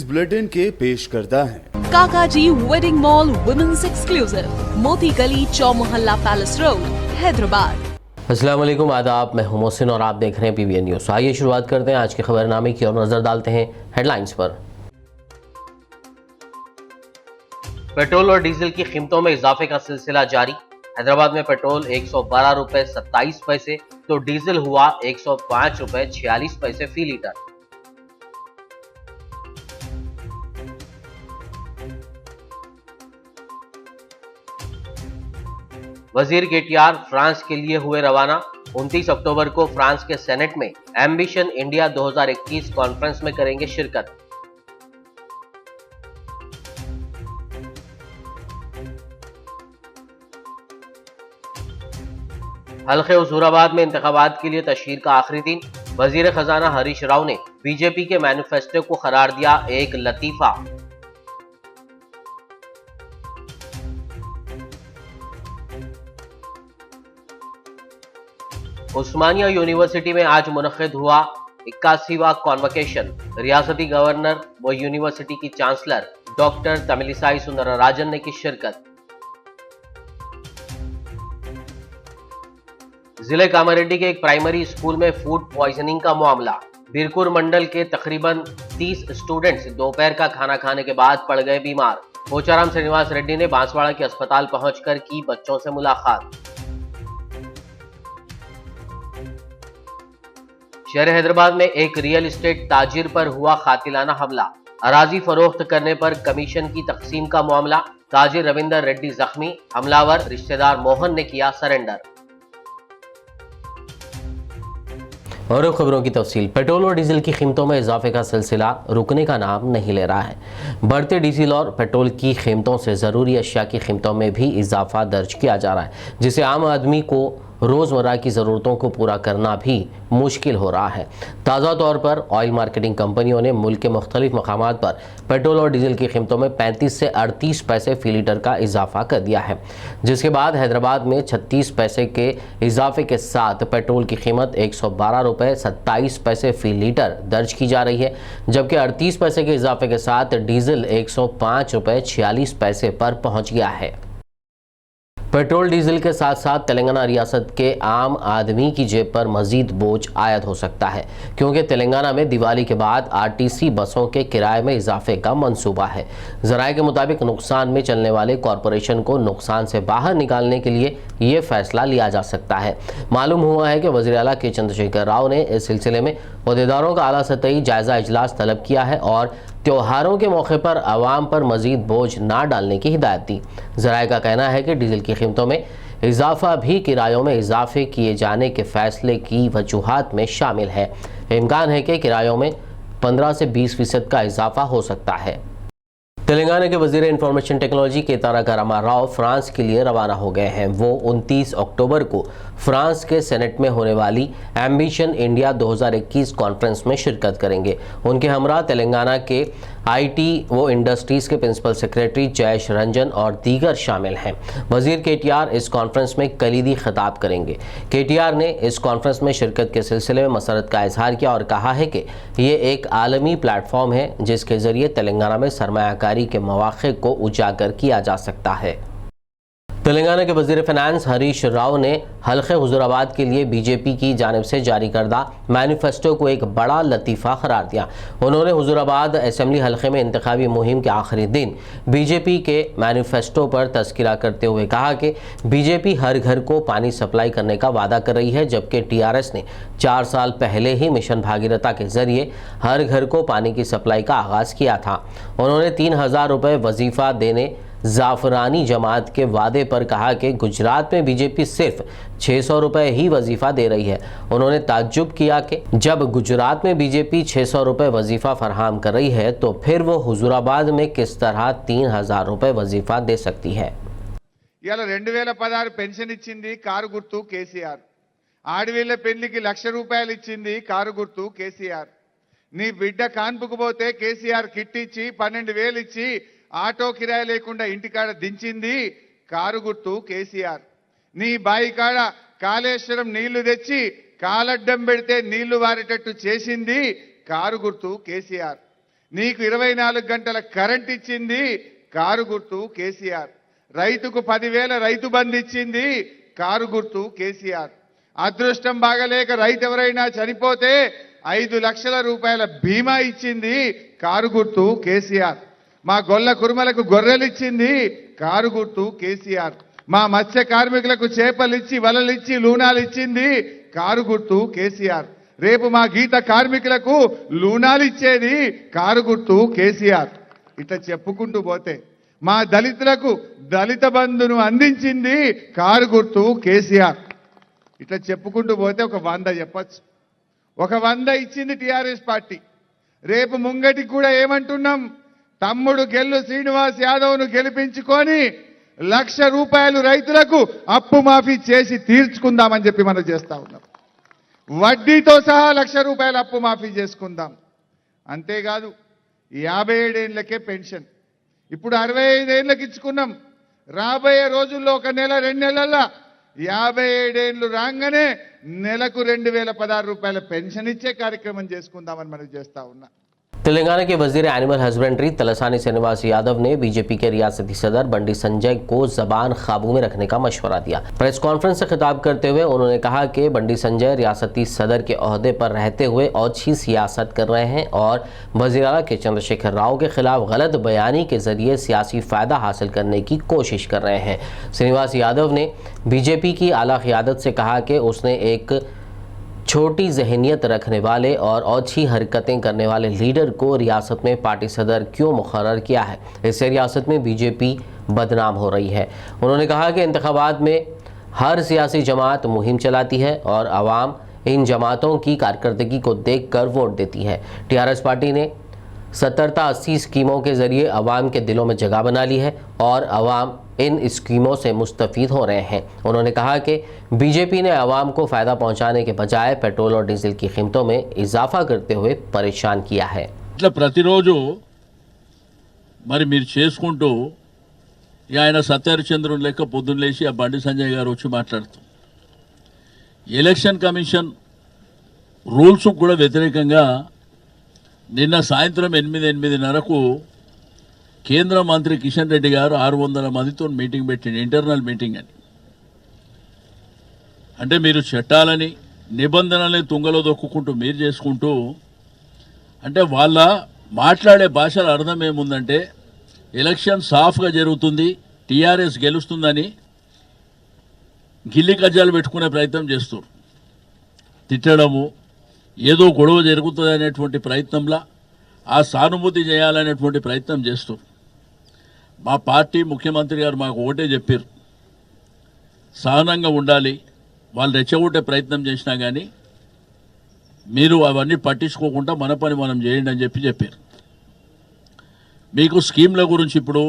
News bulletin के पेश करता है काकाजी वेडिंग मॉल वुमेन्स एक्सक्लूसिव, मोती गली, चौमोहल्ला पैलेस रोड, हैदराबाद। अस्सलाम वालेकुम, आदाब। मैं हूं मोहसिन और आप देख रहे हैं PBN न्यूज़। आइए शुरुआत करते हैं आज के खबरनामे की और नजर डालते हैं हेडलाइंस पर। पेट्रोल और डीजल की कीमतों में इजाफे का सिलसिला जारी। हैदराबाद में पेट्रोल 112 रुपए 27 पैसे तो डीजल हुआ 105 रुपए 46 पैसे फी लीटर। वजीर KTR फ्रांस के लिए हुए रवाना। 29 अक्टूबर को फ्रांस के सेनेट में एम्बिशन इंडिया 2021 कॉन्फ्रेंस में करेंगे शिरकत। हल्के हुजूराबाद में इंतखाबात के लिए तशहीर का आखिरी दिन। वजीर खजाना हरीश राव ने बीजेपी के मैनिफेस्टो को करार दिया एक लतीफा। उस्मानिया यूनिवर्सिटी में आज मुनक्किद हुआ 81वां कॉन्वोकेशन। रियासती गवर्नर व यूनिवर्सिटी की चांसलर डॉक्टर तमिलिसाई सुंदरराजन ने की शिरकत। जिले कामारेड्डी के एक प्राइमरी स्कूल में फूड पॉइजनिंग का मामला। बीरपुर मंडल के तकरीबन 30 स्टूडेंट्स दोपहर का खाना खाने के बाद पड़ गए बीमार। पोचाराम श्रीनिवास रेड्डी ने बांसवाड़ा के अस्पताल पहुंचकर की बच्चों से मुलाकात। शहर हैदराबाद में एक रियल एस्टेट ताजिर पर हुआ कातिलाना हमला। अराजी फरोख्त करने पर कमीशन की तकसीम का मामला। ताजिर रविंदर रेड्डी जख्मी, हमलावर रिश्तेदार मोहन ने किया सरेंडर। और खबरों की तफसील। पेट्रोल और डीजल की कीमतों में इजाफे का सिलसिला रुकने का नाम नहीं ले रहा है। बढ़ते डीजल और पेट्रोल की कीमतों से ज़रूरी अशिया की कीमतों में भी इजाफा दर्ज किया जा रहा है, जिससे आम आदमी को रोज़मर्रा की ज़रूरतों को पूरा करना भी मुश्किल हो रहा है। ताज़ा तौर पर ऑयल मार्केटिंग कंपनियों ने मुल्क के मुख्तलिफ मकामात पर पेट्रोल और डीजल की कीमतों में 35 से 38 पैसे फी लीटर का इजाफा कर दिया है, जिसके बाद हैदराबाद में 36 पैसे के इजाफे के साथ पेट्रोल की कीमत 112 रुपये 27 पैसे फी लीटर दर्ज की जा रही है, जबकि 38 पैसे के इजाफे के साथ डीजल 105 रुपये 46 पैसे पर पहुँच गया है। पेट्रोल डीजल के साथ साथ तेलंगाना रियासत के आम आदमी की जेब पर मजीद बोझ आयद हो सकता है, क्योंकि तेलंगाना में दिवाली के बाद RTC बसों के किराए में इजाफे का मंसूबा है। ज़राए के मुताबिक नुकसान में चलने वाले कॉरपोरेशन को नुकसान से बाहर निकालने के लिए ये फैसला लिया जा सकता है। मालूम हुआ है कि वज़ीर आला के चंद्रशेखर राव ने इस सिलसिले में अहदेदारों का आला सतही जायजा इजलास तलब किया है और त्योहारों के मौके पर आवाम पर मजीद बोझ ना डालने की हिदायत दी। ज़राए का कहना है कि डीजल की कीमतों में इजाफा भी किरायों में इजाफे किए जाने के फैसले की वजूहात में शामिल है। इम्कान है कि किरायों में 15 से 20% का इजाफा हो सकता है। तेलंगाना के वजीर इंफॉर्मेशन टेक्नोलॉजी के तारक रामाराव फ्रांस के लिए रवाना हो गए हैं। वो 29 अक्टूबर को फ्रांस के सेनेट में होने वाली एम्बिशन इंडिया 2021 कॉन्फ्रेंस में शिरकत करेंगे। उनके हमरा तेलंगाना के IT व इंडस्ट्रीज़ के प्रिंसिपल सेक्रेटरी जयेश रंजन और दीगर शामिल हैं। वजीर KTR इस कॉन्फ्रेंस में कलीदी खिताब करेंगे। KTR ने इस कॉन्फ्रेंस में शिरकत के सिलसिले में मसरत का इजहार किया और कहा है कि ये एक आलमी प्लेटफॉर्म है जिसके ज़रिए तेलंगाना में सरमायाकारी के मौक़े को उजागर किया जा सकता है। तेलंगाना के वज़ीर फ़िनांस हरीश राव ने हल्के हुजूराबाद के लिए बीजेपी की जानिब से जारी करदा मैनिफेस्टो को एक बड़ा लतीफ़ा करार दिया। उन्होंने हुजूराबाद असेंबली हल्के में इंतखाबी मुहिम के आखिरी दिन बीजेपी के मैनिफेस्टो पर तज़किरा करते हुए कहा कि बीजेपी हर घर को पानी सप्लाई करने का वादा कर रही है, जबकि TRS ने 4 साल पहले ही मिशन भागीरथा के ज़रिए हर घर को पानी की सप्लाई का आगाज़ किया था। उन्होंने 3000 रुपये वजीफ़ा देने जाफरानी जमात के वादे पर कहा कि गुजरात में बीजेपी सिर्फ 600 रुपये ही वजीफ़ा दे रही है। उन्होंने ताज्जुब किया कि जब गुजरात में बीजेपी 600 रुपये वजीफ़ा फराहम कर रही है तो फिर वो हुजूराबाद में किस तरह 3000 रुपये वजीफ़ा दे सकती है। 2016 पेंशन इच्चिंदी कारू गुर्तु KCR, ఆడవిళ్ళ పెళ్లికి ₹1,00,000 ఇచ్చింది కారు గుర్తు KCR। నీ బిడ్డ కాన్పుకు పోతే KCR కిట్ ఇచ్చి 12,000 ఇచ్చి ఆటో కిరాయి లేకుండా ఇంటికాడ దించింది కారు గుర్తు KCR। నీ బాయి కాడ కాళేశ్వరం నీళ్లు తెచ్చి కాలడ్డం పెడితే నీళ్లు వారేటట్టు చేసింది కారు గుర్తు KCR। నీకు 24 గంటల కరెంట్ ఇచ్చింది కారు గుర్తు కేసీఆర్. రైతుకు 10,000 రైతు బంధు ఇచ్చింది కారు గుర్తు కేసీఆర్. అదృష్టం బాగలేక రైతు ఎవరైనా చనిపోతే 5 లక్షల రూపాయల బీమా ఇచ్చింది కారు గుర్తు కేసీఆర్. మా గొల్ల కురుమలకు గొర్రెలు ఇచ్చింది కారు గుర్తు కేసీఆర్. మా మత్స్య కార్మికులకు చేపలు ఇచ్చి వలలు ఇచ్చి లూనాలు ఇచ్చింది కారు గుర్తు కేసీఆర్. రేపు మా గీత కార్మికులకు లూనాలు ఇచ్చేది కారు గుర్తు కేసీఆర్. ఇట్లా చెప్పుకుంటూ పోతే మా దళితులకు దళిత బంధును అందించింది కారు గుర్తు కేసీఆర్. ఇట్లా చెప్పుకుంటూ పోతే ఒక 100 చెప్పచ్చు. ఒక 100 ఇచ్చింది టిఆర్ఎస్ పార్టీ. రేపు ముంగటికి కూడా ఏమంటున్నాం, తమ్ముడు గెల్లు శ్రీనివాస్ యాదవ్ను గెలిపించుకొని 1,00,000 రూపాయలు రైతులకు అప్పు మాఫీ చేసి తీర్చుకుందామని చెప్పి మనం చేస్తా ఉన్నాం. వడ్డీతో సహా 1,00,000 రూపాయల అప్పు మాఫీ చేసుకుందాం. అంతేకాదు 57 ఏళ్లకే పెన్షన్ ఇప్పుడు 65 ఏళ్ళకి ఇచ్చుకున్నాం. రాబోయే రోజుల్లో 1 నెల 2 నెలల్లో 57 ఏళ్ళు రాగానే నెలకు 2,016 రూపాయల పెన్షన్ ఇచ్చే కార్యక్రమం చేసుకుందామని మనం చేస్తా ఉన్నా. तेलंगाना के वजीर एनिमल हस्बेंड्री तलसानी श्रीनिवास यादव ने बीजेपी के रियासती सदर बंडी संजय को जबान काबू में रखने का मशवरा दिया। प्रेस कॉन्फ्रेंस से खिताब करते हुए उन्होंने कहा कि बंडी संजय रियासती सदर के ओहदे पर रहते हुए ओछी सियासत कर रहे हैं और वजीर आला के चंद्रशेखर राव के खिलाफ गलत बयानी के जरिए सियासी फायदा हासिल करने की कोशिश कर रहे हैं। श्रीनिवास यादव ने बीजेपी की आला क़ियादत से कहा कि उसने एक छोटी जहनियत रखने वाले और ओछी हरकतें करने वाले लीडर को रियासत में पार्टी सदर क्यों मुकर्रर किया है। इससे रियासत में बीजेपी बदनाम हो रही है। उन्होंने कहा कि इंतखाबात में हर सियासी जमात मुहिम चलाती है और आवाम इन जमातों की कारकर्दगी को देखकर वोट देती है। टीआरएस पार्टी ने 70-80 स्कीमों के जरिए अवाम के दिलों में जगह बना ली है और अवाम इन स्कीमों से मुस्तफीद हो रहे हैं। उन्होंने कहा कि बीजेपी ने अवाम को फ़ायदा पहुंचाने के बजाय पेट्रोल और डीजल की कीमतों में इजाफा करते हुए परेशान किया है। ఇట్లా ప్రతిరోజు మరి మీరు చేసుకుంటూ ఆయన సత్యహరిచంద్రుని లెక్క పొద్దున్న లేచి ఆ బండి సంజయ్ గారు వచ్చి మాట్లాడుతూ ఎలక్షన్ కమిషన్ రూల్స్ కూడా వ్యతిరేకంగా నిన్న సాయంత్రం 8:30కు కేంద్ర మంత్రి కిషన్ రెడ్డి గారు 600 మందితో మీటింగ్ పెట్టింది, ఇంటర్నల్ మీటింగ్ అని. అంటే మీరు చట్టాలని నిబంధనల్ని తుంగలో దొక్కుంటూ మీరు చేసుకుంటూ, అంటే వాళ్ళ మాట్లాడే భాషల అర్థం ఏముందంటే ఎలక్షన్ సాఫ్గా జరుగుతుంది, టీఆర్ఎస్ గెలుస్తుందని గిల్లి కజ్జాలు పెట్టుకునే ప్రయత్నం చేస్తారు. తిట్టడము, ఏదో గొడవ జరుగుతుంది అనేటువంటి ప్రయత్నంలో ఆ సానుభూతి చేయాలనేటువంటి ప్రయత్నం చేస్తారు. మా పార్టీ ముఖ్యమంత్రి గారు మాకు ఒకటే చెప్పారు, సహనంగా ఉండాలి, వాళ్ళు రెచ్చగొట్టే ప్రయత్నం చేసినా కానీ మీరు అవన్నీ పట్టించుకోకుండా మన పని మనం చేయండి అని చెప్పారు. మీకు స్కీమ్ల గురించి ఇప్పుడు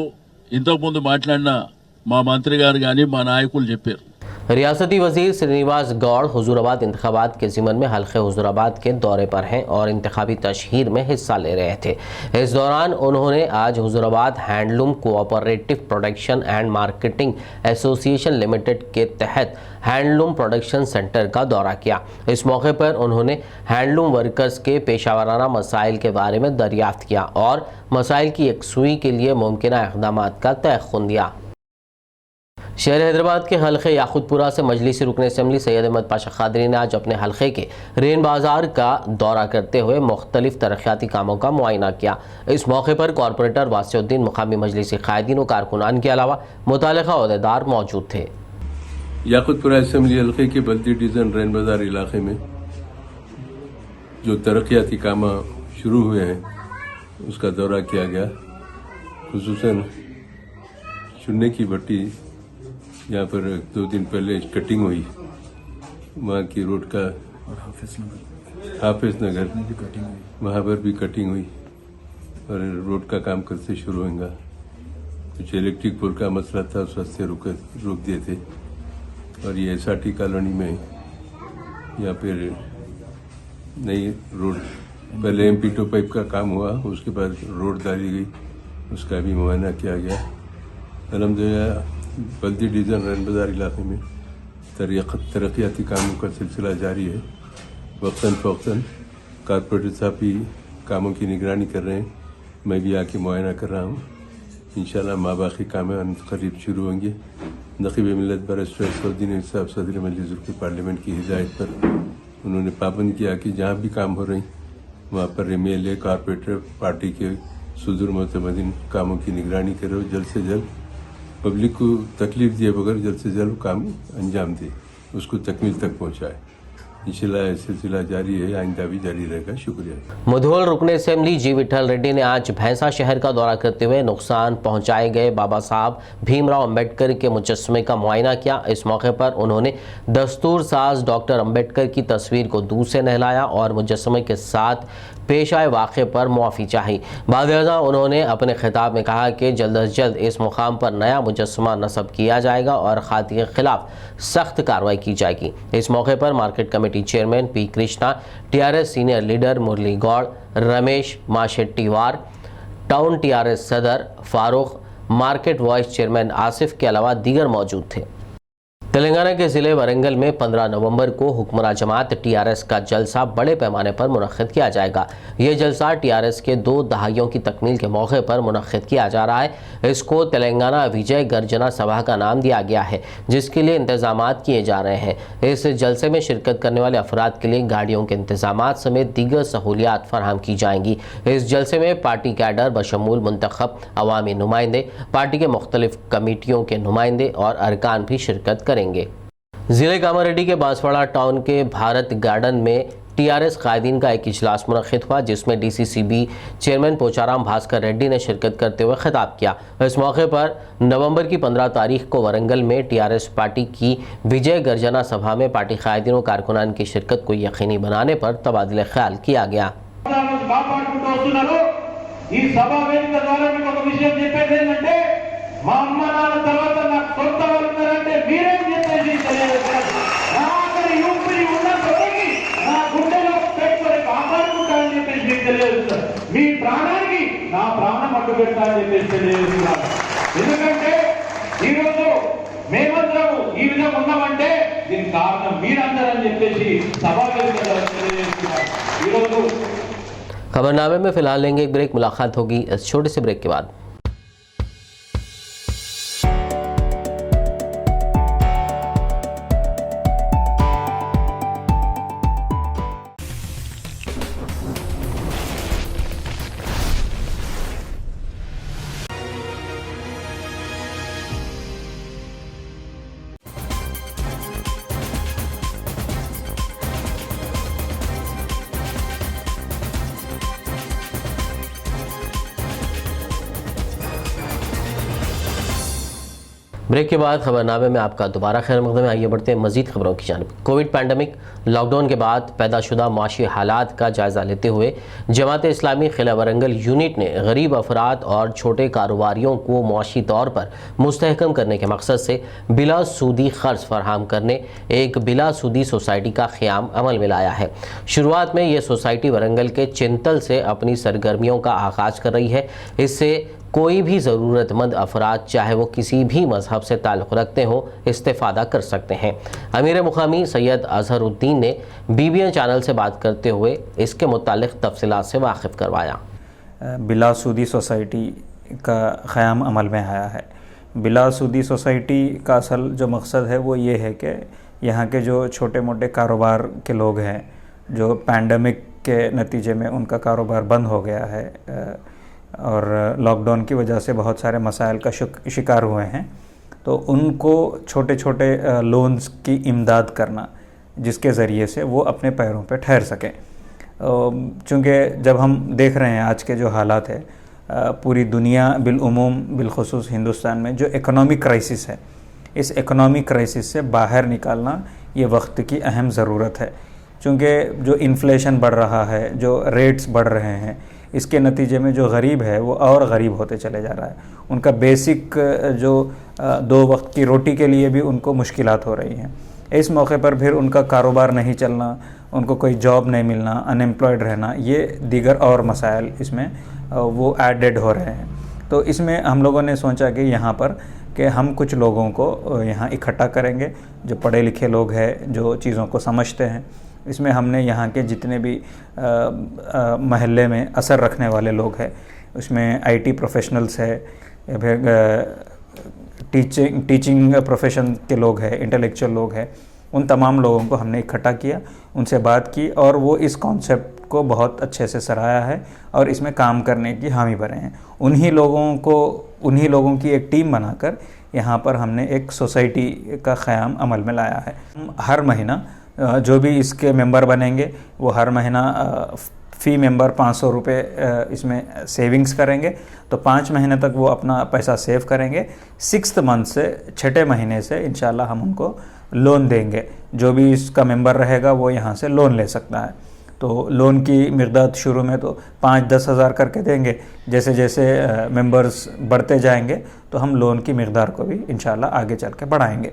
ఇంతకుముందు మాట్లాడిన మా మంత్రి గారు కానీ మా నాయకులు చెప్పారు. रियासती वजीर श्रीनिवास गौड़ हुजूराबाद इंतखाबात के ज़िमन में हल्के हुजूराबाद के दौरे पर हैं और इंतखाबी तशहीर में हिस्सा ले रहे थे। इस दौरान उन्होंने आज Huzurabad handloom cooperative production and marketing association limited के तहत हैंडलूम प्रोडक्शन सेंटर का दौरा किया। इस मौके पर उन्होंने हैंडलूम वर्कर्स के पेशावराना मसाइल के बारे में दरियाफ्त किया और मसाइल की यकसुई के लिए मुमकिन इक़दाम का तयख़ुन दिया। शहर हैदराबाद के हल्के याकुतपुरा से मजलिसी रुकन असम्बली सैयद अहमद पाशा खादरी ने आज अपने हल्के के रेन बाज़ार का दौरा करते हुए मुख्तलिफ तरक्याती कामों का मुआयना किया। इस मौके पर कॉरपोरेटर वासिउद्दीन, मुकामी मजलिसी कायदीन और कारकुनान के अलावा मुतालिका ओहदेदार मौजूद थे। याकुतपुरा असम्बली हल्के के बल्दी डिवीज़न रेन बाज़ार इलाके में जो तरक्याती काम शुरू हुए हैं उसका दौरा किया गया। खुसूसन चुन्ने की भट्टी यहाँ पर 2 दिन पहले कटिंग हुई, वहाँ की रोड का हाफिज नगर वहाँ पर भी कटिंग हुई और रोड का काम कल से शुरू होगा। कुछ इलेक्ट्रिक पोल का मसला था, उस वास्ते रोक दिए थे। और ये SRT कॉलोनी में यहाँ पर नई रोड, पहले MP2 पाइप का काम हुआ, उसके बाद रोड डाली गई, उसका भी मुआयना किया गया। अल्हम्दुलिल्लाह बल्दी डिवीज़न रेन बाज़ार इलाके में तरक्याती कामों का सिलसिला जारी है। वक्तन फ़वक्तन कारपोरेटर साहब भी कामों की निगरानी कर रहे हैं मैं भी आके मुआयना कर रहा हूँ। इंशाल्लाह माँ बाकी काम करीब शुरू होंगे। नक़ीब मिल्लत बैरिस्टर असदुद्दीन साहब सदर मजलिस पार्लियामेंट की हिदायत पर उन्होंने पाबंद किया कि जहाँ भी काम हो रही वहाँ पर MLA कॉरपोरेटर पार्टी के सुदूर मुतमदिन कामों की निगरानी करो, जल्द से जल्द पब्लिक को तकलीफ दिए बगैर जल्द से जल्द काम अंजाम दे, उसको तकमील तक पहुँचाए। इंशाल्लाह सिलसिला जारी है, आइंदा भी जारी रहेगा। शुक्रिया। मुधोल रुकने असेंबली जी विठल रेड्डी ने आज भैंसा शहर का दौरा करते हुए नुकसान पहुंचाए गए बाबा साहब भीमराव अंबेडकर के मुजस्समे का मुआयना किया। इस मौके पर उन्होंने दस्तूर साज डॉक्टर अंबेडकर की तस्वीर को दूध से नहलाया और मुजस्समे के साथ पेश आए वाक़े पर मुआफ़ी चाही। बाद उन्होंने अपने खिताब में कहा कि जल्द अज जल्द इस मुकाम पर नया मुजस्समा नस्ब किया जाएगा और खाती के खिलाफ सख्त कार्रवाई की जाएगी। इस मौके पर market committee chairman P Krishna, TRS senior leader Murali Goud, Ramesh Mashettiwar, town TRS सदर Farooq, market vice chairman Asif के अलावा दीगर मौजूद थे। तेलंगाना के ज़िले वरंगल में 15 नवंबर को हुक्मरान जमात TRS का जलसा बड़े पैमाने पर मुनक्किद किया जाएगा। ये जलसा TRS के 2 दहाइयों की तकमील के मौके पर मुनक्किद किया जा रहा है। इसको तेलंगाना विजय गर्जना सभा का नाम दिया गया है, जिसके लिए इंतजामात किए जा रहे हैं। इस जलसे में शिरकत करने वाले अफराद के लिए गाड़ियों के इंतजामात समेत दीगर सहूलियात फराहम की जाएंगी। इस जलसे में पार्टी कैडर बशमूल मुंतखब अवामी नुमाइंदे, पार्टी के मुख्तलिफ कमेटियों के नुमाइंदे और अरकान भी शिरकत करेंगे। जिले कामारेड्डी के बांसवाड़ा टाउन के भारत गार्डन में TRS कायदीन का एक इजलास मुनक्किद हुआ, जिसमें DCCB चेयरमैन पोचाराम भास्कर रेड्डी ने शिरकत करते हुए खिताब किया। इस मौके पर नवंबर की 15 तारीख को वरंगल में TRS पार्टी की विजय गर्जना सभा में पार्टी कायदीन और कारकुनान की शिरकत को यकीनी बनाने पर तबादला ख्याल किया गया। మీ ప్రాణానికి నా ప్రాణం అడ్డు పెడతా అని చెప్పేసి తెలియజేస్తున్నారు. ఎందుకంటే ఈరోజు మేమందరం ఈ విధంగా ఉన్నామంటే దీనికి కారణం మీరందరూ అని చెప్పేసి సభావేదికగా తెలియజేస్తున్నారు. ఈరోజు खबरनामे में फिलहाल लेंगे एक ब्रेक। मुलाकात होगी इस छोटे से ब्रेक के बाद। ब्रेक के बाद खबरनामे में आपका दोबारा खैर मकदम है। आइए बढ़ते हैं मजीद खबरों की जानिब। कोविड पैंडमिक लॉकडाउन के बाद पैदाशुदा माशी हालात का जायज़ा लेते हुए जमात इस्लामी खिला वरंगल यूनिट ने गरीब अफराद और छोटे कारोबारियों को मुआशी तौर पर मुस्तहकम करने के मकसद से बिला सूदी खर्च फराहम करने एक बिला सूदी सोसाइटी का क़याम अमल में लाया है। शुरुआत में ये सोसाइटी वरंगल के चिंतल से अपनी सरगर्मियों का आगाज़ कर रही है। इससे कोई भी ज़रूरतमंद अफराद चाहे वो किसी भी मज़हब से ताल्लुक़ रखते हों इस्तेफ़ादा कर सकते हैं। अमीर मुकामी सैयद अज़हरुद्दीन ने BBN चैनल से बात करते हुए इसके मुतालिक तफसीलात से वाकिफ़ करवाया। बिला सूदी सोसाइटी का क़याम अमल में आया है। बिला सूदी सोसाइटी का असल जो मकसद है वो ये है कि यहाँ के जो छोटे मोटे कारोबार के लोग हैं, जो पैंडमिक के नतीजे में उनका कारोबार बंद हो गया है और लॉकडाउन की वजह से बहुत सारे मसाइल का शिकार हुए हैं, तो उनको छोटे छोटे लोन्स की इमदाद करना, जिसके ज़रिए से वो अपने पैरों पे ठहर सकें। चूँकि जब हम देख रहे हैं आज के जो हालात है, पूरी दुनिया बिलउमूम बिलखुसूस हिंदुस्तान में जो इकोनॉमिक क्राइसिस है, इस इकोनॉमिक क्राइसिस से बाहर निकालना ये वक्त की अहम ज़रूरत है। चूँकि जो इन्फ्लेशन बढ़ रहा है, जो रेट्स बढ़ रहे हैं, इसके नतीजे में जो गरीब है वो और गरीब होते चले जा रहा है। उनका बेसिक जो 2 वक्त की रोटी के लिए भी उनको मुश्किलात हो रही हैं। इस मौके पर फिर उनका कारोबार नहीं चलना, उनको कोई जॉब नहीं मिलना, अनएम्प्लॉयड रहना, ये दीगर और मसाइल इसमें वो एडेड हो रहे हैं। तो इसमें हम लोगों ने सोचा कि यहाँ पर कि हम कुछ लोगों को यहाँ इकट्ठा करेंगे, जो पढ़े लिखे लोग हैं, जो चीज़ों को समझते हैं। इसमें हमने यहाँ के जितने भी महल्ले में असर रखने वाले लोग हैं उसमें आईटी प्रोफेशनल्स है, या फिर टीचिंग प्रोफेशन के लोग हैं, इंटेलेक्चुअल लोग हैं, उन तमाम लोगों को हमने इकट्ठा किया, उनसे बात की और वो इस कॉन्सेप्ट को बहुत अच्छे से सराहा है और इसमें काम करने की हामी भरे हैं। उन्हीं लोगों की एक टीम बनाकर यहाँ पर हमने एक सोसाइटी का क़याम अमल में लाया है। हर महीना जो भी इसके मेंबर बनेंगे वो हर महीना फ़ी मेंबर 500 रुपये इसमें सेविंग्स करेंगे, तो 5 महीने तक वो अपना पैसा सेव करेंगे। 6th मंथ से 6ठे महीने से इंशाल्लाह हम उनको लोन देंगे। जो भी इसका मेंबर रहेगा वो यहाँ से लोन ले सकता है। तो लोन की मिक़दार शुरू में तो 5-10 हज़ार करके देंगे, जैसे जैसे मेंबर्स बढ़ते जाएंगे तो हम लोन की मिक़दार को भी इंशाल्लाह आगे चल के बढ़ाएंगे।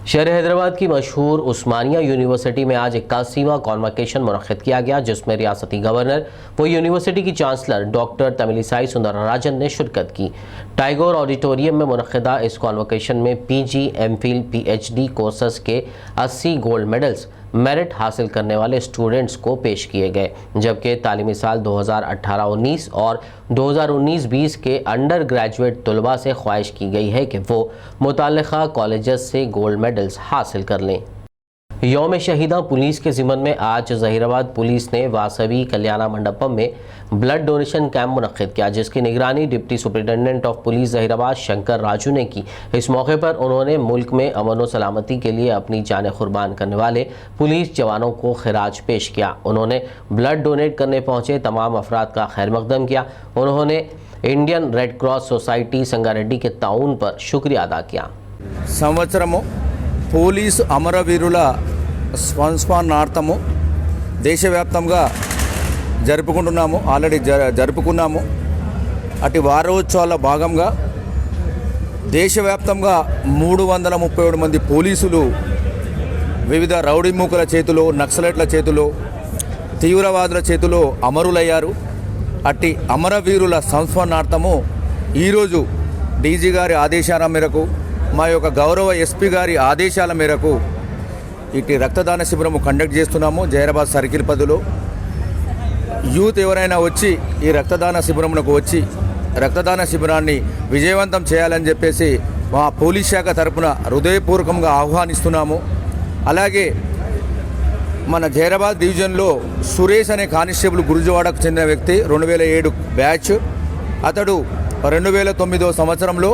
शहर हैदराबाद की मशहूर उस्मानिया यूनिवर्सिटी में आज 81वां कॉन्वोकेशन मुनक़्क़िद किया गया, जिसमें रियासती गवर्नर व यूनिवर्सिटी की चांसलर डॉक्टर तमिलिसाई सुंदरराजन ने शिरकत की। टाइगोर ऑडिटोरियम में मुनक़्क़िदा इस कॉन्वोकेशन में PG, MPhil, PhD कोर्सेस के 80 गोल्ड मेडल्स मेरिट हासिल करने वाले स्टूडेंट्स को पेश किए गए, जबकि तालीमी साल 2018-19 और 2019-20 के अंडर ग्रेजुएट तलबा से ख्वाहिश की गई है कि वो मुताल्लिक़ा कॉलेजेस से गोल्ड मेडल्स हासिल कर लें। यौम शहीदा पुलिस के ज़िम्मन में आज ज़हीराबाद पुलिस ने वासवी कल्याणा मंडपम में ब्लड डोनेशन कैंप मुनक़्क़िद किया, जिसकी निगरानी deputy superintendent of police Zaheerabad Shankar Raju ने की। इस मौके पर उन्होंने मुल्क में अमन व सलामती के लिए अपनी जानें कुर्बान करने वाले पुलिस जवानों को खिराज पेश किया। उन्होंने ब्लड डोनेट करने पहुँचे तमाम अफराद का खैर मकदम किया। उन्होंने Indian red cross society Sangareddy के ताउन पर शुक्रिया अदा किया। సంవత్సరము పోలీసు అమరవీరుల సంస్మరణార్థము దేశవ్యాప్తంగా జరుపుకుంటున్నాము. ఆల్రెడీ జరుపుకున్నాము. అటు వారోత్సవాల భాగంగా దేశవ్యాప్తంగా 337 మంది పోలీసులు వివిధ రౌడీ మూకల చేతిలో, నక్సలైట్ల చేతిలో, తీవ్రవాదుల చేతిలో అమరులయ్యారు. అట్టి అమరవీరుల సంస్మరణార్థము ఈరోజు డీజీ గారి ఆదేశాల మేరకు, మా యొక్క గౌరవ ఎస్పీ గారి ఆదేశాల మేరకు ఇటు రక్తదాన శిబిరము కండక్ట్ చేస్తున్నాము. జైరాబాద్ సర్కిల్ పదులో యూత్ ఎవరైనా వచ్చి ఈ రక్తదాన శిబిరమునకు వచ్చి రక్తదాన శిబిరాన్ని విజయవంతం చేయాలని చెప్పేసి మా పోలీస్ శాఖ తరపున హృదయపూర్వకంగా ఆహ్వానిస్తున్నాము. అలాగే మన జైరాబాద్ డివిజన్లో సురేష్ అనే కానిస్టేబుల్ గురుజవాడకు చెందిన వ్యక్తి 2007 బ్యాచ్. అతడు 2009 సంవత్సరంలో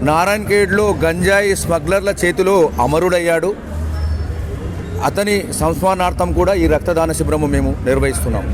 నారాయణఖేడ్లో గంజాయి స్మగ్లర్ల చేతిలో అమరుడయ్యాడు. అతని సంస్మరణార్థం కూడా ఈ రక్తదాన శిబిరము మేము నిర్వహిస్తున్నాము.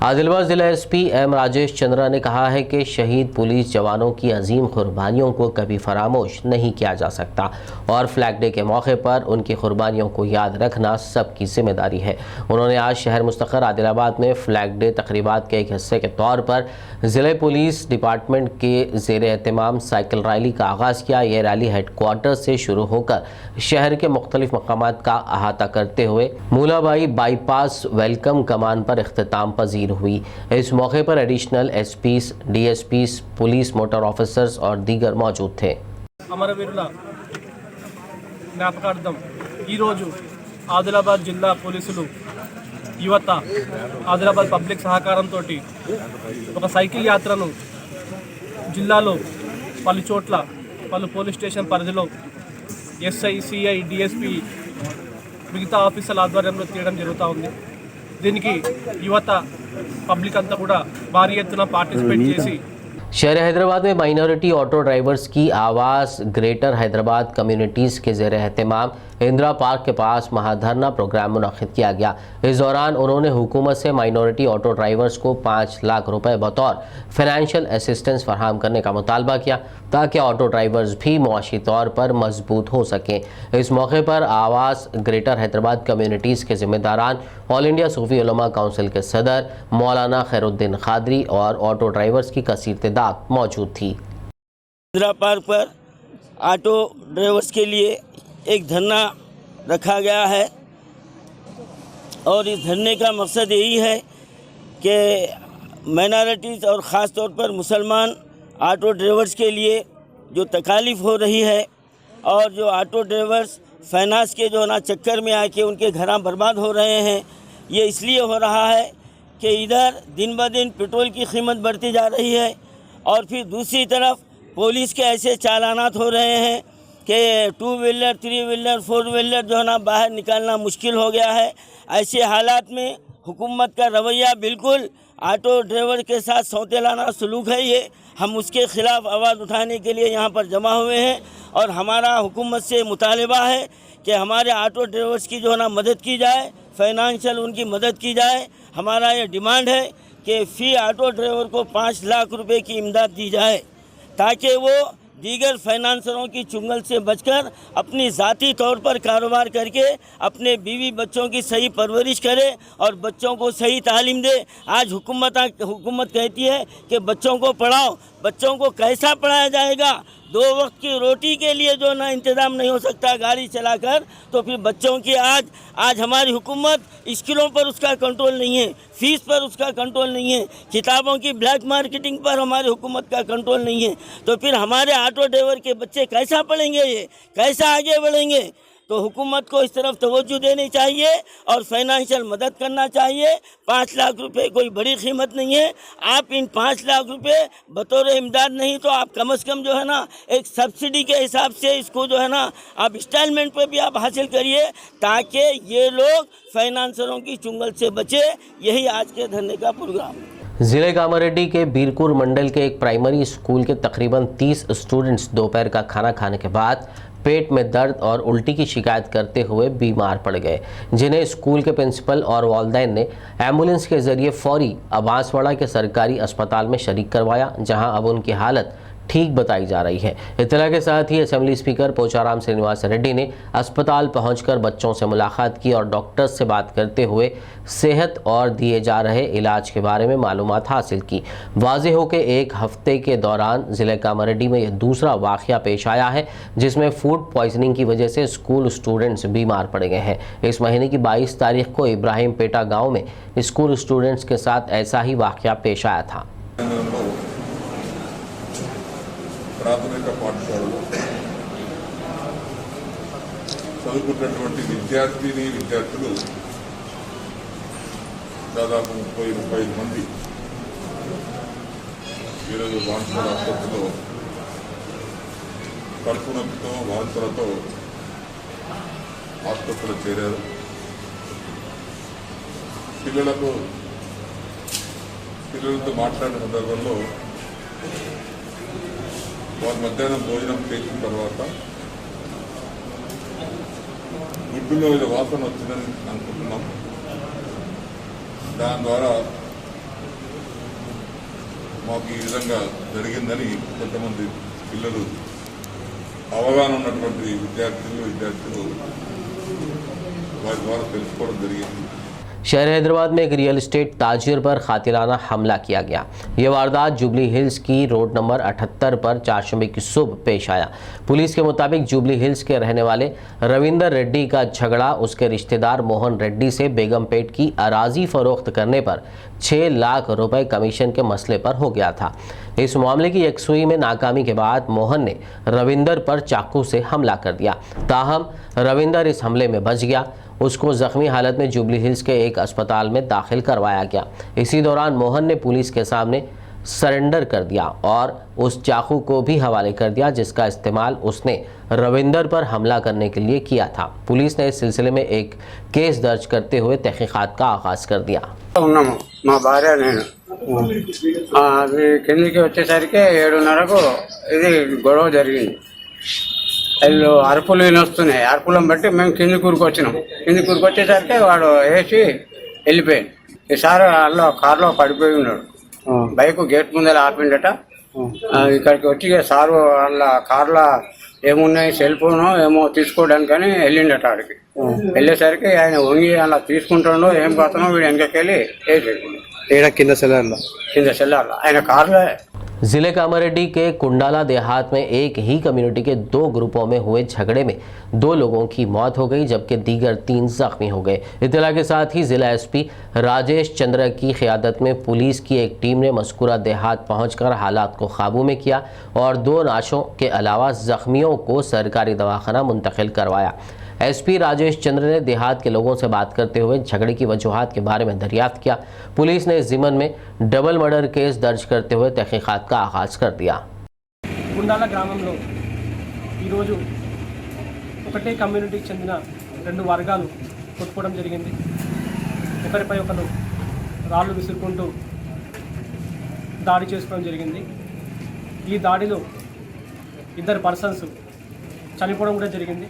आदिलाबाद जिला SP M राजेश चंद्रा ने कहा है कि शहीद पुलिस जवानों की अजीम कुर्बानियों को कभी फरामोश नहीं किया जा सकता और फ्लैग डे के मौके पर उनकी कुर्बानियों को याद रखना सबकी जिम्मेदारी है। उन्होंने आज शहर मुस्तक़र आदिलाबाद में फ्लैग डे तकरीबात के एक हिस्से के तौर पर ज़िले पुलिस डिपार्टमेंट के ज़ेर एहतमाम साइकिल रैली का आगाज़ किया। यह रैली हेडक्वार्टर से शुरू होकर शहर के मुख्तलिफ मकामात का अहाता करते हुए मूलाबाई बाईपास वेलकम कमान पर इख्तिताम पजीर हुई। इस मौके पर additional SPs, DSPs, police motor officers और दीगर मौजूद थे। అమరవీరుల జ్ఞాపకార్థం ఈరోజు ఆదిలాబాద్ జిల్లా పోలీసులు యువత ఆదిలాబాద్ పబ్లిక్ సహకారంతో ఒక సైకిల్ యాత్రను జిల్లాలో పలు చోట్ల పలు పోలీస్ స్టేషన్ పరిధిలో SI, CI, DSP మిగతా ఆఫీసర్ల ఆధ్వర్యంలో తీయడం జరుగుతూ ఉంది. దీనికి యువత పబ్లిక్ అంతా కూడా భారీ ఎత్తున పార్టిసిపేట్ చేసి शहर हैदराबाद में माइनॉरिटी ऑटो ड्राइवर्स की आवाज़ ग्रेटर हैदराबाद कम्युनिटीज़ के ज़ेर एहतमाम इंदिरा पार्क के पास महाधरना प्रोग्राम मुनक़्क़िद किया गया। इस दौरान उन्होंने हुकूमत से माइनॉरिटी ऑटो ड्राइवर्स को 5 लाख रुपए बतौर फाइनेंशियल असिस्टेंस फराहम करने का मुतालबा किया ताकि ऑटो ड्राइवर्स भी मुआशी तौर पर मजबूत हो सकें। इस मौके पर आवाज़ ग्रेटर हैदराबाद कम्युनिटीज़ के ज़िम्मेदारान ऑल इंडिया सूफ़ी उलमा काउंसिल के सदर मौलाना खैरुद्दीन खादरी और ऑटो ड्राइवर्स की कसीर तादाद मौजूद थी। इंदिरा पार्क पर ऑटो ड्राइवर्स के लिए एक धरना रखा गया है और इस धरने का मकसद यही है कि माइनॉरिटीज़ और ख़ास तौर पर मुसलमान ऑटो ड्राइवर्स के लिए जो तकालीफ हो रही है और जो ऑटो ड्राइवर्स फाइनेंस के जो ना चक्कर में आके उनके घर बर्बाद हो रहे हैं, ये इसलिए हो रहा है कि इधर दिन ब दिन पेट्रोल की कीमत बढ़ती जा रही है और फिर दूसरी तरफ पुलिस के ऐसे चालानात हो रहे हैं कि 2 व्हीलर 3 व्हीलर 4 व्हीलर जो है ना बाहर निकालना मुश्किल हो गया है। ऐसे हालात में हुकूमत का रवैया बिल्कुल ऑटो ड्राइवर के साथ सौतेलाना सलूक है। ये हम उसके ख़िलाफ़ आवाज़ उठाने के लिए यहाँ पर जमा हुए हैं और हमारा हुकूमत से मुतालबा है कि हमारे ऑटो ड्राइवर्स की जो है ना मदद की जाए, फाइनेंशियल उनकी मदद की जाए। हमारा ये डिमांड है कि फ़ी ऑटो ड्राइवर को 5 लाख रुपए की इमदाद दी जाए ताकि वो दीगर फाइनेंसरों की चुंगल से बचकर अपनी ज़ाती तौर पर कारोबार करके अपने बीवी बच्चों की सही परवरिश करे और बच्चों को सही तालीम दे। आज हुकूमत कहती है कि बच्चों को पढ़ाओ, बच्चों को कैसा पढ़ाया जाएगा? 2 वक्त की रोटी के लिए जो ना इंतज़ाम नहीं हो सकता गाड़ी चलाकर, तो फिर बच्चों की आज हमारी हुकूमत स्कूलों पर उसका कंट्रोल नहीं है, फीस पर उसका कंट्रोल नहीं है, किताबों की ब्लैक मार्केटिंग पर हमारी हुकूमत का कंट्रोल नहीं है। तो फिर हमारे ऑटो ड्राइवर के बच्चे कैसा पढ़ेंगे, ये कैसा आगे बढ़ेंगे? तो हुकूमत को इस तरफ तवज्जो देनी चाहिए और फाइनेंशियल मदद करना चाहिए। 5 लाख रुपए कोई बड़ी कीमत नहीं है। आप इन 5 लाख रुपए बतौर इमदाद नहीं तो आप कम से कम जो है ना एक सब्सिडी के हिसाब से इसको जो है ना आप इंस्टॉलमेंट पे भी आप हासिल करिए ताकि ये लोग फाइनेंसरों की चुंगल से बचे। यही आज के धरने का प्रोग्राम है। जिले कामारेड्डी के बीरपुर मंडल के एक प्राइमरी स्कूल के तकरीबन 30 स्टूडेंट्स दोपहर का खाना खाने के बाद पेट में दर्द और उल्टी की शिकायत करते हुए बीमार पड़ गए, जिन्हें स्कूल के प्रिंसिपल और वालिदैन ने एम्बुलेंस के जरिए फौरी बांसवाड़ा के सरकारी अस्पताल में शरीक करवाया, जहां अब उनकी हालत ठीक बताई जा रही है। इत्तला के साथ ही असेंबली स्पीकर पोचाराम श्रीनिवास रेड्डी ने अस्पताल पहुंचकर बच्चों से मुलाकात की और डॉक्टर्स से बात करते हुए सेहत और दिए जा रहे इलाज के बारे में मालूमात हासिल की। वाज़ेह हो के 1 हफ्ते के दौरान ज़िले कामारेड्डी में यह दूसरा वाक़या पेश आया है जिसमें फूड पॉइजनिंग की वजह से स्कूल स्टूडेंट्स बीमार पड़ गए हैं। इस महीने की 22 तारीख को इब्राहिम पेटा गाँव में स्कूल स्टूडेंट्स के साथ ऐसा ही वाक़या पेश आया था। ప్రాథమిక పాఠశాలలో చదువుకున్నటువంటి విద్యార్థులు దాదాపు 30-35 మంది ఈరోజు బాన్స్వాడ ఆసుపత్రిలో కడుపు నొప్పితో వాంతులతో ఆసుపత్రిలో చేరారు. పిల్లలతో మాట్లాడిన సందర్భంలో వారు మధ్యాహ్నం భోజనం చేసిన తర్వాత గుడ్డులో ఏదో వాసన వచ్చిందని అనుకుంటున్నాం. దాని ద్వారా మాకు ఈ విధంగా జరిగిందని కొంతమంది పిల్లలు అవగాహన ఉన్నటువంటి విద్యార్థులు వారి ద్వారా తెలుసుకోవడం జరిగింది. शहर हैदराबाद में एक रियल एस्टेट ताजिर पर खातिराना हमला किया गया। ये वारदात जुबली हिल्स की रोड नंबर 78 पर चारशंबे की सुबह पेश आया। पुलिस के मुताबिक जुबली हिल्स के रहने वाले रविंदर रेड्डी का झगड़ा उसके रिश्तेदार मोहन रेड्डी से बेगमपेट की अराजी फरोख्त करने पर 6 लाख रुपए कमीशन के मसले पर हो गया था। इस मामले की यकसुई में नाकामी के बाद मोहन ने रविंदर पर चाकू से हमला कर दिया। ताहम रविंदर इस हमले में बच गया। उसको जख्मी हालत में जुबली हिल्स के एक अस्पताल में दाखिल करवाया गया। इसी दौरान मोहन ने पुलिस के सामने सरेंडर कर दिया और उस चाकू को भी हवाले कर दिया जिसका इस्तेमाल उसने रविंदर पर हमला करने के लिए किया था। पुलिस ने इस सिलसिले में एक केस दर्ज करते हुए तहकीकात का आगाज कर दिया। మా భార్య నేను అది కిందికి వచ్చేసరికి 7:30కు ఇది గొడవ జరిగింది. వాళ్ళు అరుపులు వినొస్తున్నాయి. అరుపులను బట్టి మేము కింది కూరుకొచ్చినాం. కింది కూరుకొచ్చేసరికి వాడు వేసి వెళ్ళిపోయాడు. ఈసారి వాళ్ళు కారులో పడిపోయి ఉన్నాడు. బైక్ గేట్ ముందర ఆపిండట. ఇక్కడికి వచ్చి సారు వాళ్ళ కార్లో ఏమున్నాయి సెల్ ఫోన్ ఏమో తీసుకోవడానికని వెళ్ళిండట. ఆడికి వెళ్ళేసరికి ఆయన వంగి అలా తీసుకుంటాడో ఏం కాతానో వీడు వెనకకెళ్ళి వేసాడు కింద సెల్లార్లో ఆయన కార్లో। जिले कामारेड्डी के कुंडाला देहात में एक ही कम्युनिटी के 2 ग्रुपों में हुए झगड़े में 2 लोगों की मौत हो गई जबकि दीगर 3 जख्मी हो गए। इत्तला के साथ ही जिला एसपी राजेश चंद्र की क़ियादत में पुलिस की एक टीम ने मज़कूरा देहात पहुंचकर हालात को काबू में किया और 2 नाशों के अलावा जख्मियों को सरकारी दवाखाना मुंतकिल करवाया। एसपी राजेश चंद्र ने देहात के लोगों से बात करते हुए झगड़े की वजूहात के बारे में दरियाफ्त किया। पुलिस ने इस जिम्मन में डबल मर्डर केस दर्ज करते हुए तहकीकात का आगाज कर दिया। గుండాల గ్రామంలో ఈరోజు ఒకటే కమ్యూనిటీకి చెందిన రెండు వర్గాలు కొట్టుకోవడం జరిగింది. ఒకరిపై ఒకరు రాళ్ళు విసురుకుంటూ దాడి చేసుకోవడం జరిగింది. ఈ దాడిలో ఇద్దరు పర్సన్స్ చనిపోవడం కూడా జరిగింది.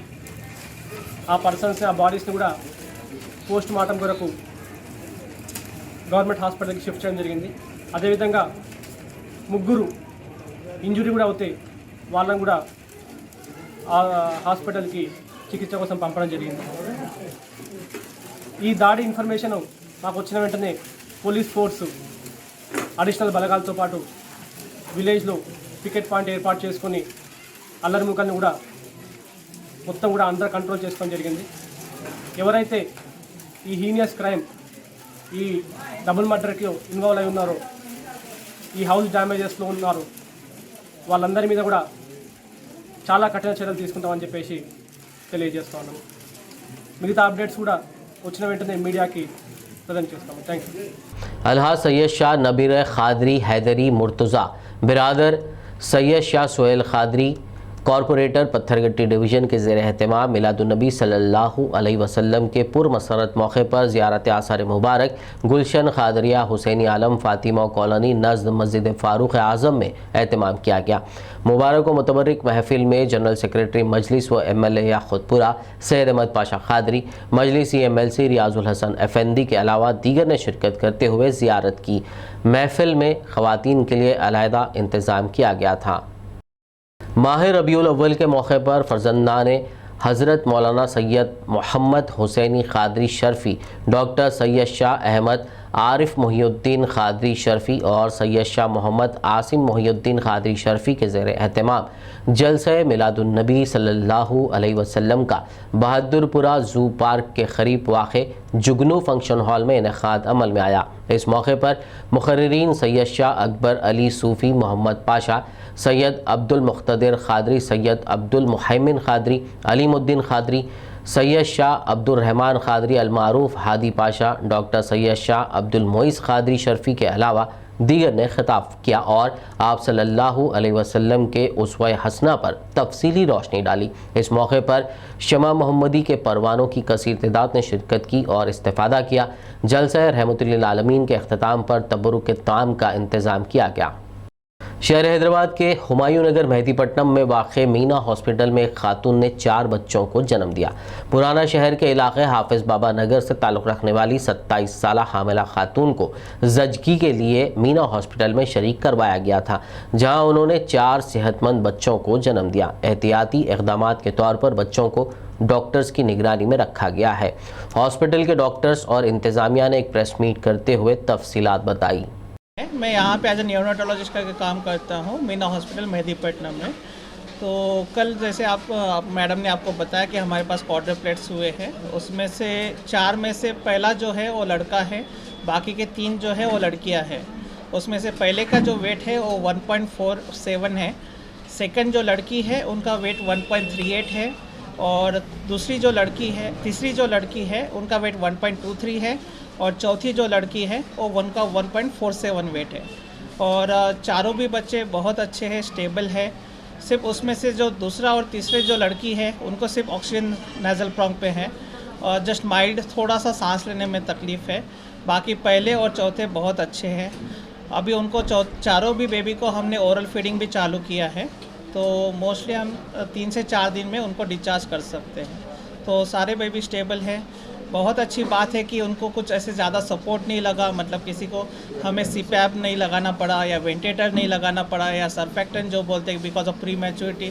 ఆ పర్సన్స్ ఆ బాడీస్ని కూడా పోస్ట్ మార్టం కొరకు గవర్నమెంట్ హాస్పిటల్కి షిఫ్ట్ చేయడం జరిగింది. అదేవిధంగా ముగ్గురు ఇంజురీ కూడా అవుతాయి, వాళ్ళని కూడా హాస్పిటల్కి చికిత్స కోసం పంపడం జరిగింది. ఈ దాడి ఇన్ఫర్మేషన్ మాకు వచ్చిన వెంటనే పోలీస్ ఫోర్స్ అడిషనల్ బలగాలతో పాటు విలేజ్లో పికెట్ పాయింట్ ఏర్పాటు చేసుకొని అల్లరి ముఖాన్ని కూడా మొత్తం కూడా అండర్ కంట్రోల్ చేసుకోవడం జరిగింది. ఎవరైతే ఈ హీనియస్ క్రైమ్ ఈ డబుల్ మర్డర్కి ఇన్వాల్వ్ అయి ఉన్నారో, ఈ హౌస్ డ్యామేజెస్లో ఉన్నారో, వాళ్ళందరి మీద కూడా చాలా కఠిన చర్యలు తీసుకుంటామని చెప్పేసి తెలియజేస్తా ఉన్నాము. మిగతా అప్డేట్స్ కూడా వచ్చిన వెంటనే మీడియాకి ప్రజెంట్ చేస్తాము. Thank you. अलहाज सैयद शाह नबीर खादरी हैदरी मुर्तज़ा बिरादर सैयद शाह सोहेल खादरी कॉरपोरेटर पत्थरगट्टी डिवीज़न के ज़ेर एहतमाम मिलादुन्नबी सल्लल्लाहु अलैहि वसल्लम के पुरमसरत मौके पर ज़ियारत आसार मुबारक गुलशन खादरिया हुसैनी आलम फ़ातिमा कॉलोनी नज़द मस्जिद फ़ारूक आज़म में एहतमाम किया गया। मुबारक व मुतबर्रिक महफिल में जनरल सेक्रेटरी मजलिस व MLA याखुदपुरा सैयद अहमद पाशा खादरी, मजलिसी MLC रियाजुल हसन अफेंदी के अलावा दीगर ने शिरकत करते हुए ज़ियारत की। महफिल में ख़वातीन के लिए अलहदा इंतज़ाम किया गया था। माह रबीउल अव्वल के मौके पर फर्जंदान हज़रत मौलाना सैयद मोहम्मद हुसैनी खादरी शर्फ़ी, डॉक्टर सैयद शाह अहमद आरिफ मोहिउद्दीन खादरी शर्फ़ी और सैयद शाह मोहम्मद आसिम मोहिउद्दीन खादरी शर्फ़ी के ज़ेर एहतमाम जलसे मिलादुन्नबी सल्लल्लाहु अलैहि वसल्लम का बहादुरपुरा ज़ू पार्क के करीब वाक़े जुगनू फंक्शन हॉल में इनेकाद अमल में आया। इस मौके पर मुक़र्रिरीन सैयद शाह अकबर अली सूफ़ी मोहम्मद पाशा, सैयद अब्दुल मुख्तदिर खादरी, सैयद अब्दुल मुहैमिन खादरी, अलीमुद्दीन खादरी, सैयद शाह अब्दुल रहमान खादरी अलमारूफ हादी पाशा, डॉक्टर सैयद शाह अब्दुल मोइस खादरी शर्फ़ी के अलावा दीगर ने खिताब किया और आप सल्लल्लाहु अलैहि वसल्लम के उसवा हसना पर तफसीली रोशनी डाली। इस मौके पर शमा मोहम्मदी के परवानों की कसीर तादाद ने शिरकत की और इस्तेफ़ादा किया। जलसा रहमतुल लिल आलमीन के अख्ताम पर तबरुक ताम का इंतज़ाम किया गया। शहर हैदराबाद के हुमायूं नगर मेहदीपट्टनम में वाक़े मीना हॉस्पिटल में एक खातून ने 4 बच्चों को जन्म दिया। पुराना शहर के इलाके हाफिज़ बाबा नगर से ताल्लुक़ रखने वाली 27 साला हामिला खातून को ज़चगी के लिए मीना हॉस्पिटल में शरीक करवाया गया था, जहां उन्होंने 4 सेहतमंद बच्चों को जन्म दिया। एहतियाती इक़दामात के तौर पर बच्चों को डॉक्टर्स की निगरानी में रखा गया है। हॉस्पिटल के डॉक्टर्स और इंतज़ामिया ने एक प्रेस मीट करते हुए तफसीलात बताई। मैं यहाँ पे एज ए न्यूरोनोटोलॉजिस्ट का काम करता हूँ मीना हॉस्पिटल मेहदीपट्टनम में। तो कल जैसे आप मैडम ने आपको बताया कि हमारे पास क्वाड्रुप्लेट्स हुए हैं, उसमें से 4 में से पहला जो है वो लड़का है, बाकी के 3 जो है वो लड़कियाँ हैं। उसमें से पहले का जो वेट है वो 1.47 है, सेकंड जो लड़की है उनका वेट 1.38 है और तीसरी जो लड़की है उनका वेट 1.23 है और चौथी जो लड़की है वो उनका 1.47 वेट है। और चारों भी बच्चे बहुत अच्छे हैं, स्टेबल है। सिर्फ उसमें से जो दूसरा और तीसरे जो लड़की है उनको सिर्फ ऑक्सीजन नेज़ल प्रॉन्ग पे है और जस्ट माइल्ड थोड़ा सा सांस लेने में तकलीफ़ है। बाकी पहले और चौथे बहुत अच्छे हैं। अभी उनको चारों भी बेबी को हमने ओरल फीडिंग भी चालू किया है, तो मोस्टली हम 3 से 4 दिन में उनको डिस्चार्ज कर सकते हैं। तो सारे बेबी स्टेबल हैं। बहुत अच्छी बात है कि उनको कुछ ऐसे ज़्यादा सपोर्ट नहीं लगा, मतलब किसी को हमें CPAP नहीं लगाना पड़ा या वेंटिलेटर नहीं लगाना पड़ा या सरफेक्टेंट जो बोलते हैं बिकॉज ऑफ प्री मैच्योरिटी,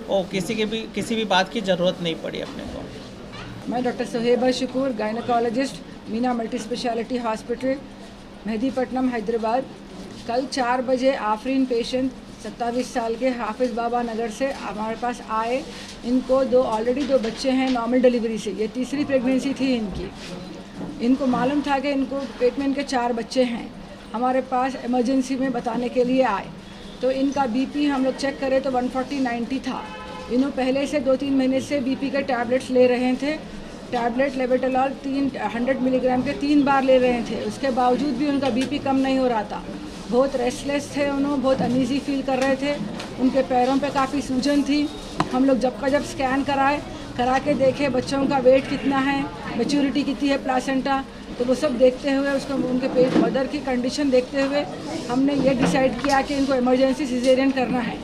वो किसी भी बात की ज़रूरत नहीं पड़ी अपने को। मैं doctor Suheba Shakoor, gynaecologist, Meena multi speciality hospital Mehdipatnam Hyderabad. कल 4 बजे आफरीन पेशेंट 27 साल के हाफिज़ बाबा नगर से हमारे पास आए। इनको ऑलरेडी 2 बच्चे हैं नॉर्मल डिलीवरी से, ये तीसरी प्रेगनेंसी थी इनकी। इनको मालूम था कि इनको पेट में इनके 4 बच्चे हैं। हमारे पास इमरजेंसी में बताने के लिए आए तो इनका BP हम लोग चेक करें तो 140/90 था। इन्हों पहले से 2-3 महीने से बीपी के टैबलेट्स ले रहे थे। टैबलेट लेबेटालॉल 300 मिलीग्राम के 3 बार ले रहे थे, उसके बावजूद भी उनका बीपी कम नहीं हो रहा था। बहुत रेस्टलेस थे, उन्होंने बहुत अनईजी फील कर रहे थे, उनके पैरों पे काफ़ी सूजन थी। हम लोग जब स्कैन करा के देखे बच्चों का वेट कितना है, मैच्योरिटी कितनी है प्लासेंटा, तो वो सब देखते हुए उसको उनके पेट मदर की कंडीशन देखते हुए हमने ये डिसाइड किया कि इनको इमरजेंसी सिजेरियन करना है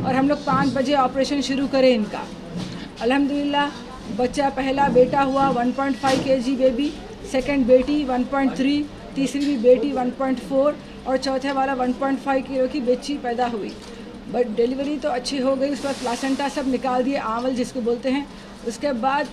और हम लोग 5 बजे ऑपरेशन शुरू करें इनका। अल्हम्दुलिल्लाह बच्चा पहला बेटा हुआ 1.5 kg बेबी, सेकंड बेटी 1.3, तीसरी भी बेटी 1.4 और चौथे वाला 1.5 किलो की बच्ची पैदा हुई। बट डिलीवरी तो अच्छी हो गई, उसके बाद प्लासेंटा सब निकाल दिए, आंवल जिसको बोलते हैं। उसके बाद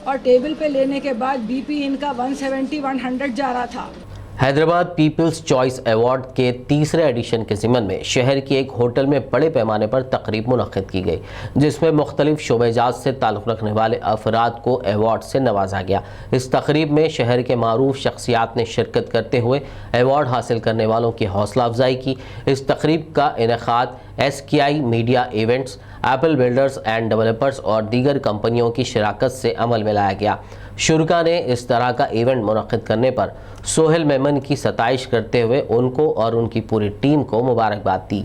और टेबल पे लेने के बाद बीपी इनका 170-100 जा रहा था। हैदराबाद पीपल्स चॉइस अवार्ड के तीसरे एडिशन के ज़िमन में शहर की एक होटल में बड़े पैमाने पर तकरीब मुनक़्क़िद की गई, जिसमें मुख्तलिफ शोबेजात से ताल्लुक़ रखने वाले अफराद को अवार्ड से नवाजा गया। इस तकरीब में शहर के मारूफ शख्सियात ने शिरकत करते हुए अवार्ड हासिल करने वालों की हौसला अफजाई की। इस तकरीब का इनेकाद SKI media events, Apple builders and developers और दीगर कंपनियों की शिराकत से अमल में लाया गया। शुरका ने इस तरह का इवेंट मुनक़्क़िद करने पर सोहेल मेमन की सताइश करते हुए उनको और उनकी पूरी टीम को मुबारकबाद दी।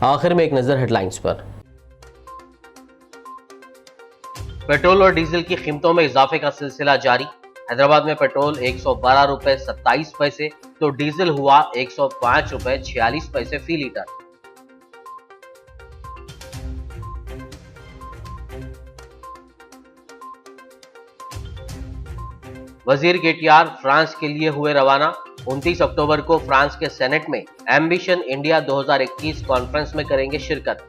आखिर में एक नज़र हेडलाइंस पर। पेट्रोल और डीजल की कीमतों में इजाफे का सिलसिला जारी। हैदराबाद में पेट्रोल 112 रुपए 27 पैसे तो डीजल हुआ 105 रुपए 46 पैसे फी लीटर। वजीर KTR फ्रांस के लिए हुए रवाना। 29 अक्टूबर को फ्रांस के सेनेट में एम्बिशन इंडिया 2021 कॉन्फ्रेंस में करेंगे शिरकत।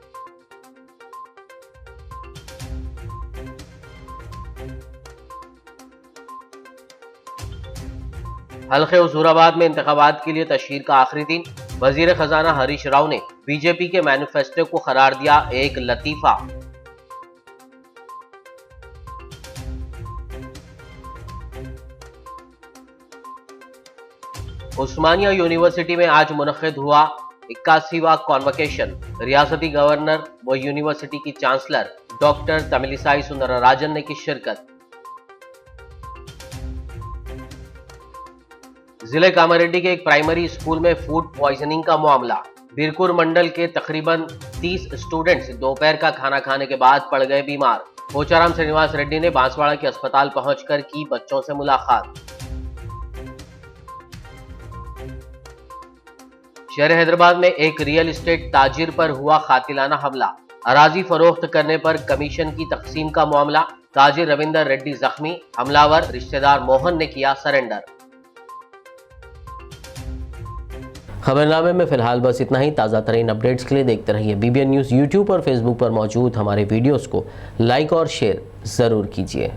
हल्के हुजूराबाद में इंतखाबात के लिए तशहीर का आखिरी दिन। वजीर खजाना हरीश राव ने बीजेपी के मैनिफेस्टो को करार दिया एक लतीफा। उस्मानिया यूनिवर्सिटी में आज मुनक़्क़िद हुआ 81वां कॉन्वोकेशन। रियासती गवर्नर व यूनिवर्सिटी की चांसलर डॉक्टर तमिलिसाई सुंदरराजन ने की शिरकत। जिले कामारेड्डी के एक प्राइमरी स्कूल में फूड पॉइजनिंग का मामला। बीरकुर मंडल के तकरीबन 30 स्टूडेंट्स दोपहर का खाना खाने के बाद पड़ गए बीमार। पोचाराम श्रीनिवास रेड्डी ने बांसवाड़ा के अस्पताल पहुंचकर की बच्चों से मुलाकात। शहर हैदराबाद में एक रियल एस्टेट ताजिर पर हुआ कातिलाना हमला। अराजी फरोख्त करने पर कमीशन की तकसीम का मामला। ताजिर रविंदर रेड्डी जख्मी, हमलावर रिश्तेदार मोहन ने किया सरेंडर। खबरनामे में फिलहाल बस इतना ही। ताज़ा तरीन अपडेट्स के लिए देखते रहिए BBN न्यूज़। यूट्यूब और फेसबुक पर मौजूद हमारे वीडियोस को लाइक और शेयर ज़रूर कीजिए।